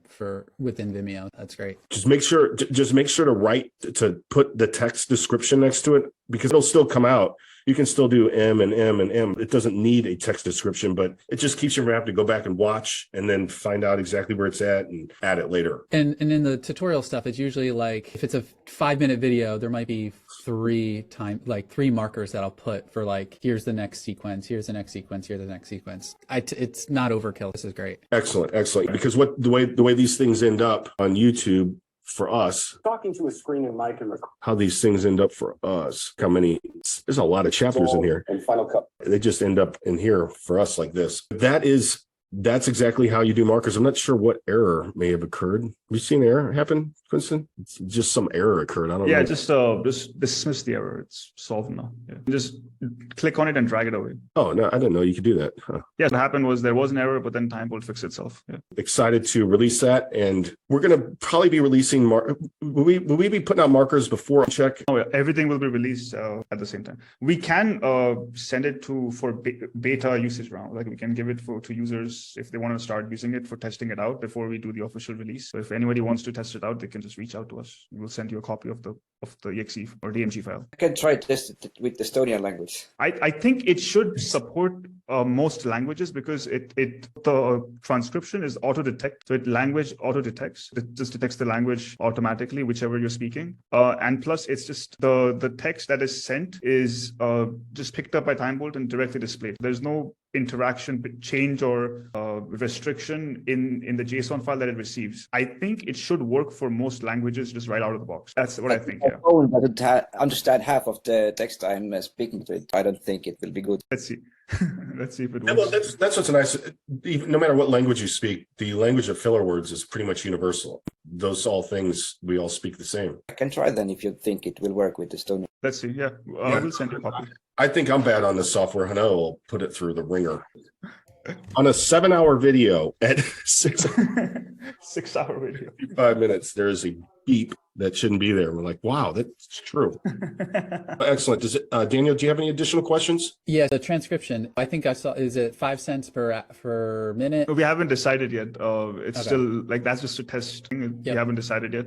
within Vimeo. That's great. Just make sure to put the text description next to it, because it'll still come out. You can still do M and M and M. It doesn't need a text description, but it just keeps you from having to go back and watch and then find out exactly where it's at and add it later. And in the tutorial stuff, it's usually like, if it's a 5-minute video, there might be 3 markers that I'll put for like, here's the next sequence, here's the next sequence, here's the next sequence. It's not overkill. This is great. Excellent. Because the way these things end up on YouTube, for us, talking to a screen and mic and record. How these things end up for us, there's a lot of chapters in here. And Final Cut. They just end up in here for us like this. That's exactly how you do markers. I'm not sure what error may have occurred. Have you seen error happen, Quincy? It's just some error occurred. I don't know. Yeah, just dismiss the error. It's solved now. Yeah. Just click on it and drag it away. Oh, no, I didn't know you could do that. Huh. Yeah, what happened was there was an error, but then TimeBolt fixed itself. Yeah. Excited to release that. And we're going to probably be releasing, will we be putting out markers before check? Oh, yeah. Everything will be released at the same time. We can send it for beta usage round. Like we can give it to users if they want to start using it for testing it out before we do the official release. So if anybody wants to test it out, they can just reach out to us. We'll send you a copy of the exe or DMG file. I can try test it with Estonian language. I think it should support most languages because the transcription is auto detect, so it language auto detects. It just detects the language automatically, whichever you're speaking. And plus, it's just the text that is sent is just picked up by TimeBolt and directly displayed. There's no interaction, change, or restriction in the JSON file that it receives. I think it should work for most languages just right out of the box. That's what I think. Yeah. Phone doesn't understand half of the text I'm speaking to it. I don't think it will be good. Let's see. Let's see if it Yeah, works. well, that's what's nice. No matter what language you speak, the language of filler words is pretty much universal. Those all things, we all speak the same. I can try then if you think it will work with Estonia. Let's see. Yeah, we'll send you a copy. I think I'm bad on this software. Hano will put it through the ringer. On a 7-hour video at 6-hour video. 5 minutes, there is a beep that shouldn't be there. We're like, wow, that's true. Excellent. Does it, Daniel, do you have any additional questions? Yeah, the transcription. I think I saw. Is it 5 cents per minute? We haven't decided yet. It's Okay. still like that's just a test thing. Yep. We haven't decided yet.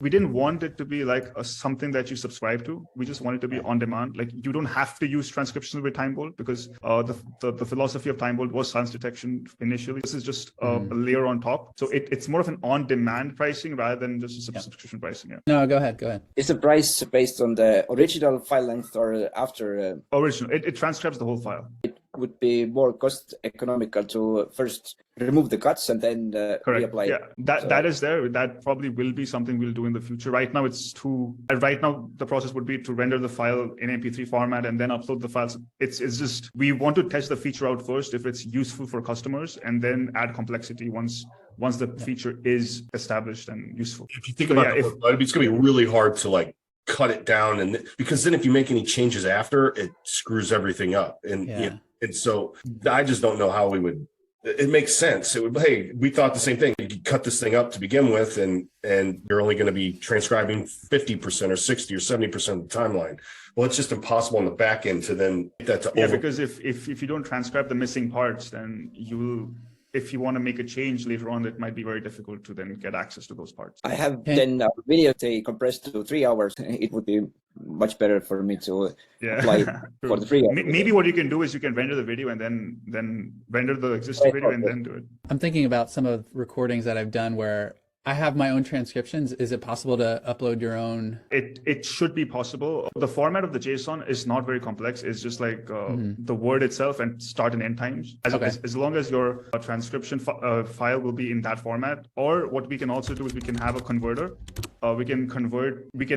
We didn't want it to be like something that you subscribe to. We just want it to be on demand. Like you don't have to use transcriptions with TimeBolt because the philosophy of TimeBolt was silence detection initially. This is just a layer on top. So it's more of an on-demand pricing rather than just a subscription pricing. Yeah. No, go ahead. Is the price based on the original file length or after? Original. It transcribes the whole file. It would be more cost economical to first remove the cuts and then reapply. Yeah, that is there. That probably will be something we'll do in the future. Right now, right now the process would be to render the file in MP3 format and then upload the files. It's just we want to test the feature out first if it's useful for customers, and then add complexity once the feature is established and useful. If you think about it, it's going to be really hard to like cut it down, and because then if you make any changes after, it screws everything up. And and so I just don't know how we would. It makes sense. It would. Hey, we thought the same thing. You could cut this thing up to begin with, and you're only going to be transcribing 50% or 60 or 70% of the timeline. Well, it's just impossible on the back end to then get that to because if you don't transcribe the missing parts, then if you want to make a change later on, it might be very difficult to then get access to those parts. I have then a video they compressed to 3 hours. It would be much better for me to apply for the 3 hours. Maybe what you can do is you can render the video and then render the existing video and then do it. I'm thinking about some of the recordings that I've done where I have my own transcriptions. Is it possible to upload your own? It should be possible. The format of the JSON is not very complex. It's just like the word itself and start and end times. As long as your transcription file will be in that format. Or what we can also do is we can have a converter. We can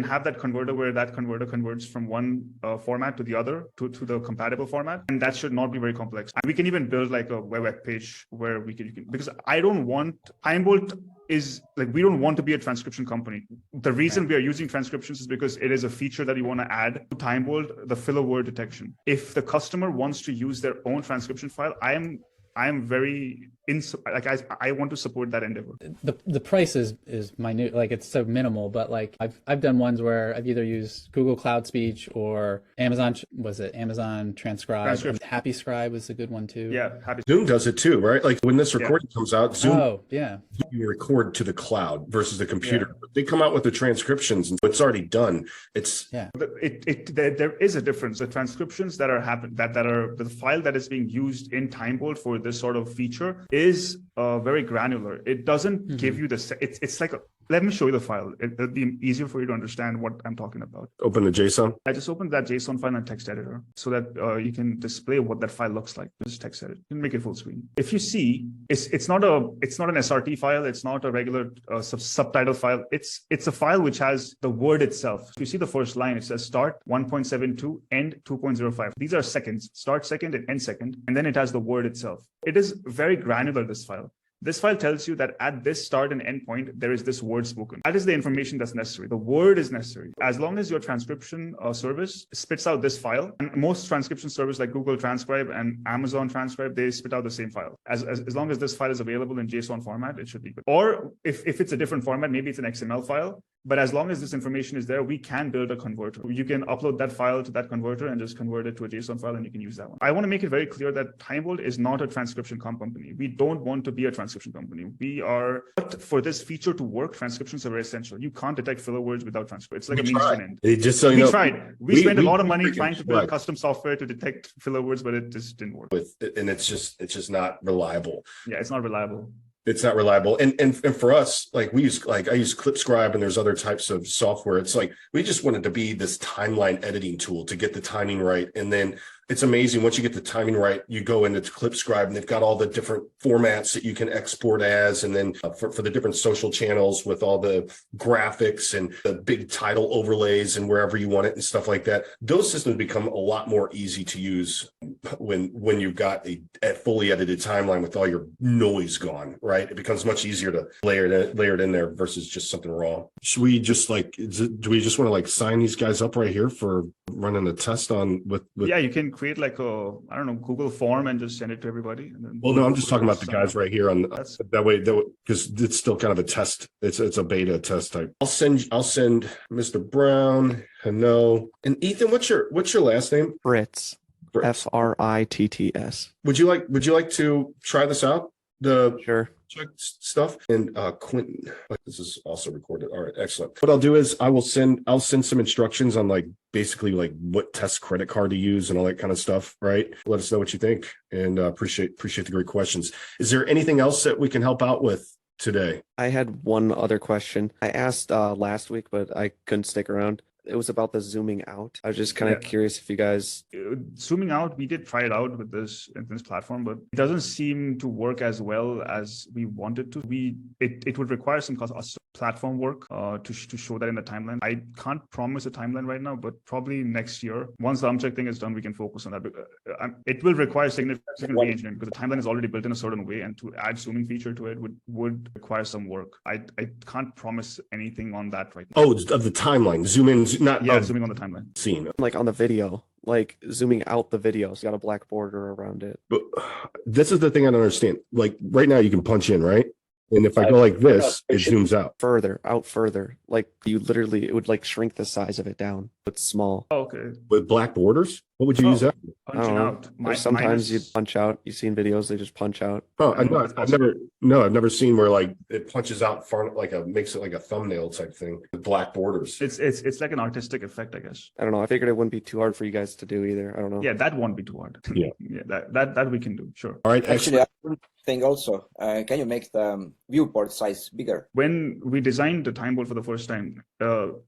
have that converter where that converter converts from one format to the other to the compatible format. And that should not be very complex. And we can even build like a web page where you can, because I don't want TimeBolt is like, we don't want to be a transcription company. The reason we are using transcriptions is because it is a feature that you want to add to TimeBolt, the filler word detection. If the customer wants to use their own transcription file, I am very I want to support that endeavor. The price is minute, like it's so minimal, but like I've done ones where I've either used Google Cloud Speech or Amazon Transcribe. Happy Scribe was a good one too. Yeah, Happy. Zoom does it too, right? Like when this recording comes out, Zoom you record to the cloud versus the computer. Yeah. They come out with the transcriptions and it's already done. It's there is a difference. The transcriptions that are the file that is being used in TimeBolt for this sort of feature is very granular. It doesn't give you it's like let me show you the file. It'll be easier for you to understand what I'm talking about. Open the JSON. I just opened that JSON file in text editor so that you can display what that file looks like. Just text edit. You can make it full screen. If you see, it's not an SRT file. It's not a regular subtitle file. It's a file which has the word itself. If you see the first line, it says start 1.72, end 2.05. These are seconds, start second and end second. And then it has the word itself. It is very granular, this file. This file tells you that at this start and end point, there is this word spoken. That is the information that's necessary. The word is necessary. As long as your transcription service spits out this file, and most transcription services like Google Transcribe and Amazon Transcribe, they spit out the same file. As long as this file is available in JSON format, it should be good. Or if it's a different format, maybe it's an XML file, But as long as this information is there, we can build a converter. You can upload that file to that converter and just convert it to a JSON file, and you can use that one. I want to make it very clear that TimeBolt is not a transcription company. We don't want to be a transcription company. We are, but for this feature to work, transcriptions are very essential. You can't detect filler words without transcription. It's like a means to an end. Just so you We know, tried. We spent a lot of money freaking trying to build tried. custom software to detect filler words, but it just didn't work. And it's just not reliable. Yeah, it's not reliable. It's not reliable. And for us, like I use ClipScribe, and there's other types of software. It's like we just wanted to be this timeline editing tool to get the timing right. And then it's amazing. Once you get the timing right, you go into ClipScribe, and they've got all the different formats that you can export as. And then for the different social channels with all the graphics and the big title overlays and wherever you want it and stuff like that, those systems become a lot more easy to use when you've got a fully edited timeline with all your noise gone, right? It becomes much easier to layer it in there versus just something raw. Should we just do we just want to sign these guys up right here for running a test on with Yeah, you can create like a, I don't know, Google form and just send it to everybody. And then well, no, I'm just talking about the guys right here on that way, because it's still kind of a test. It's a beta test type. I'll send Mr. Brown, Hano, and Ethan. What's your last name? Fritz. Fritts. Would you like to try this out? Sure. Check stuff. And Quentin, this is also recorded. All right, excellent. What I'll do is I'll send some instructions on basically what test credit card to use and all that kind of stuff, right? Let us know what you think, and appreciate the great questions. Is there anything else that we can help out with today? I had one other question. I asked last week, but I couldn't stick around. It was about the zooming out. I was just kind of curious if you guys... Zooming out, we did try it out with this platform, but it doesn't seem to work as well as we wanted to. It would require some platform work to show that in the timeline. I can't promise a timeline right now, but probably next year, once the UMCHECK thing is done, we can focus on that. It will require significant re-engineering because the timeline is already built in a certain way, and to add zooming feature to it would require some work. I can't promise anything on that right now. Oh, of the timeline, zoom in, zooming on the timeline. Scene. On the video, zooming out the video, so you got a black border around it. But this is the thing I don't understand. Right now you can punch in, right? And if I go like this, it zooms out. Further. You literally, it would shrink the size of it down. It's small. Oh, okay. With black borders? What would you use that? Punching out. Sometimes you punch out. You've seen videos, they just punch out. Oh, I've never seen where it punches out far, makes it like a thumbnail type thing with black borders. It's like an artistic effect, I guess. I don't know. I figured it wouldn't be too hard for you guys to do either. I don't know. Yeah, that won't be too hard. Yeah. Yeah, that we can do. Sure. All right. Actually, thing also, can you make the viewport size bigger? When we designed the TimeBolt for the first time,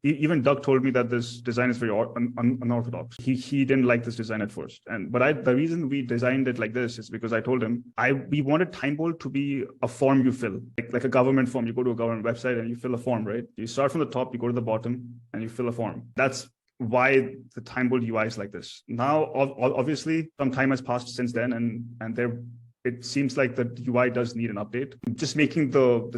even Doug told me that this design is very unorthodox. He didn't like this design at first, but the reason we designed it like this is because I told him we wanted TimeBolt to be a form you fill, like a government form. You go to a government website and you fill a form, right? You start from the top, you go to the bottom, and you fill a form. That's why the TimeBolt UI is like this. Now, obviously, some time has passed since then, and it seems like the UI does need an update. Just making the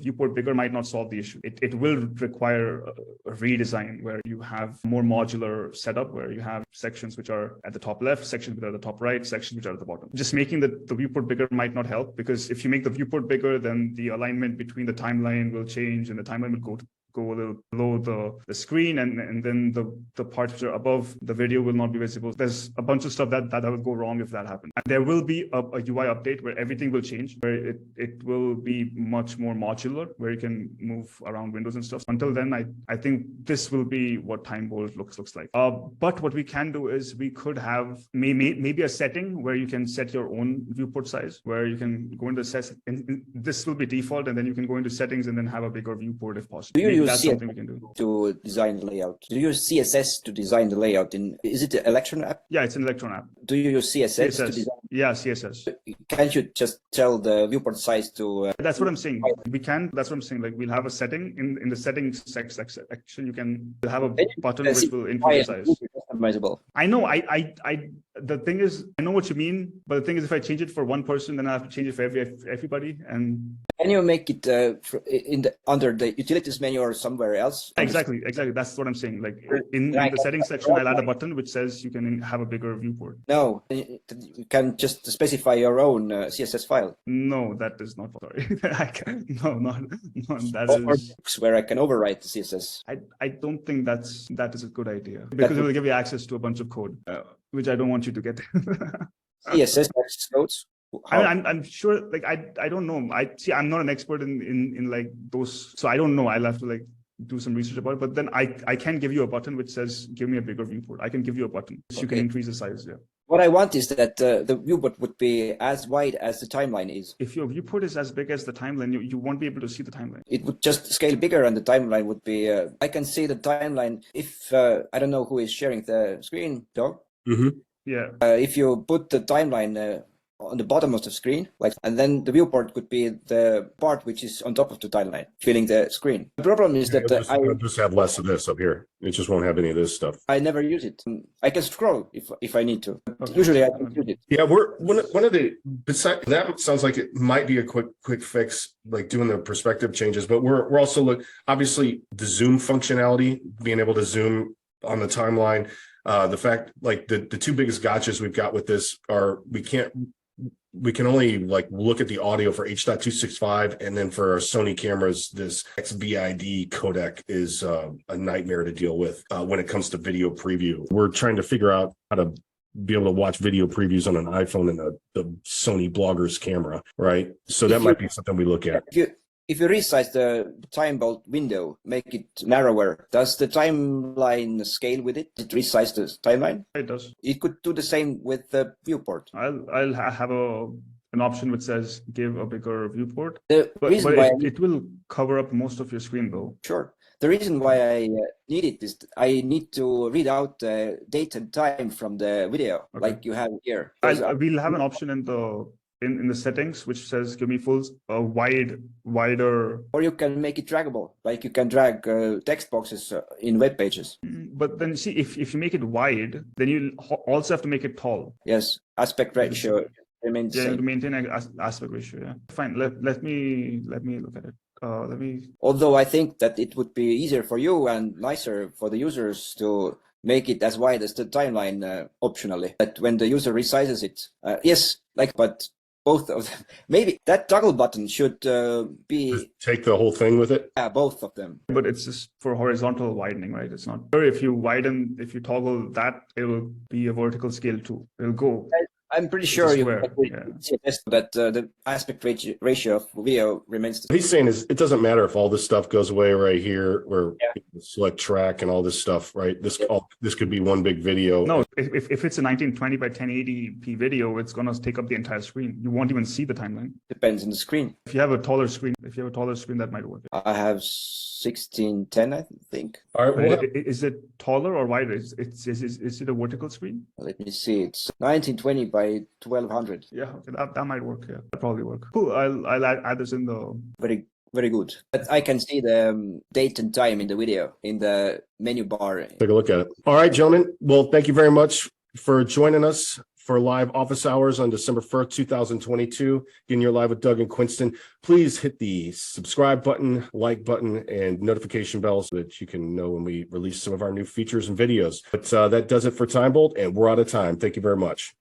viewport bigger might not solve the issue. It will require a redesign where you have more modular setup, where you have sections which are at the top left, sections which are at the top right, sections which are at the bottom. Just making the viewport bigger might not help, because if you make the viewport bigger, then the alignment between the timeline will change, and the timeline will go a little below the screen, and then the parts which are above the video will not be visible. There's a bunch of stuff that will go wrong if that happens. And there will be a UI update where everything will change, where it will be much more modular, where you can move around windows and stuff. Until then, I think this will be what TimeBolt looks like. But what we can do is we could have maybe a setting where you can set your own viewport size, where you can go into and this will be default, and then you can go into settings and then have a bigger viewport if possible. That's something we can do. To design the layout. Do you use CSS to design the layout? Is it an Electron app? Yeah, it's an Electron app. Do you use CSS to design? Yeah, CSS. Can't you just tell the viewport size to... That's what I'm saying. We can. That's what I'm saying. We'll have a setting in the settings section. You can have a button which will increase the size. Customizable. I know. the thing is, I know what you mean, but the thing is, if I change it for one person, then I have to change it for everybody. And can you make it under the utilities menu or somewhere else? Exactly. That's what I'm saying. Like in the settings section, I'll add a button which says you can have a bigger viewport. No, you can just specify your own CSS file. No, that is not. Sorry, I can. No, that is where I can overwrite the CSS. I don't think that is a good idea, because it will give you access to a bunch of code, which I don't want you to get. CSS access codes. I'm sure, like, I don't know. I'm not an expert in like those, so I don't know. I'll have to like do some research about it. But then I can give you a button which says, give me a bigger viewport. I can give you a button so you can increase the size. Yeah. What I want is that the viewport would be as wide as the timeline is. If your viewport is as big as the timeline, you won't be able to see the timeline. It would just scale bigger, and the timeline would be. I can see the timeline if I don't know who is sharing the screen, Doug. Mm-hmm. Yeah. If you put the timeline on the bottom of the screen, like, and then the viewport could be the part which is on top of the timeline, filling the screen. The problem is that I'll just have less of this up here. It just won't have any of this stuff. I never use it. I can scroll if I need to. Okay. Usually I don't use it. Yeah, we're one of the, besides that, sounds like it might be a quick fix, like doing the perspective changes. But we're also obviously the zoom functionality, being able to zoom on the timeline. The fact, like, the two biggest gotchas we've got with this are we can only like look at the audio for H.265, and then for our Sony cameras, this XVID codec is a nightmare to deal with when it comes to video preview. We're trying to figure out how to be able to watch video previews on an iPhone and the Sony blogger's camera, right? So that might be something we look at. If you resize the TimeBolt window, make it narrower, does the timeline scale with it? Did it resize the timeline? It does. It could do the same with the viewport. I'll have an option which says give a bigger viewport. But it will cover up most of your screen though. Sure. The reason why I need it is I need to read out the date and time from the video, like you have here. We'll have an option in the settings which says give me wider, or you can make it draggable, like you can drag text boxes in web pages. But then see, if you make it wide, then you also have to make it tall. Yes, aspect ratio remains the same. To maintain an aspect ratio. Yeah, fine. Let me look at it. Although I think that it would be easier for you and nicer for the users to make it as wide as the timeline optionally. But when the user resizes it, yes, but both of them, maybe that toggle button should be. Just take the whole thing with it? Yeah, both of them. But it's just for horizontal widening, right? It's not. Or if you toggle that, it will be a vertical scale too. It'll go. I'm pretty sure that the aspect ratio of video remains the same. What he's saying is it doesn't matter if all this stuff goes away right here, where select track and all this stuff, right? This could be one big video. No, if it's a 1920 by 1080p video, it's going to take up the entire screen. You won't even see the timeline. Depends on the screen. If you have a taller screen, that might work. I have 1610, I think. All right. Is it taller or wider? Is it a vertical screen? Let me see. It's 1920 by 1200. Yeah, okay, that might work. Yeah, that probably work. Cool. I'll add this in the. Very good. But I can see the date and time in the video in the menu bar. Take a look at it. All right, gentlemen. Well, thank you very much for joining us for live office hours on December 1st, 2022. Again, you're live with Doug and Quinston. Please hit the subscribe button, like button, and notification bell so that you can know when we release some of our new features and videos. But that does it for TimeBolt, and we're out of time. Thank you very much.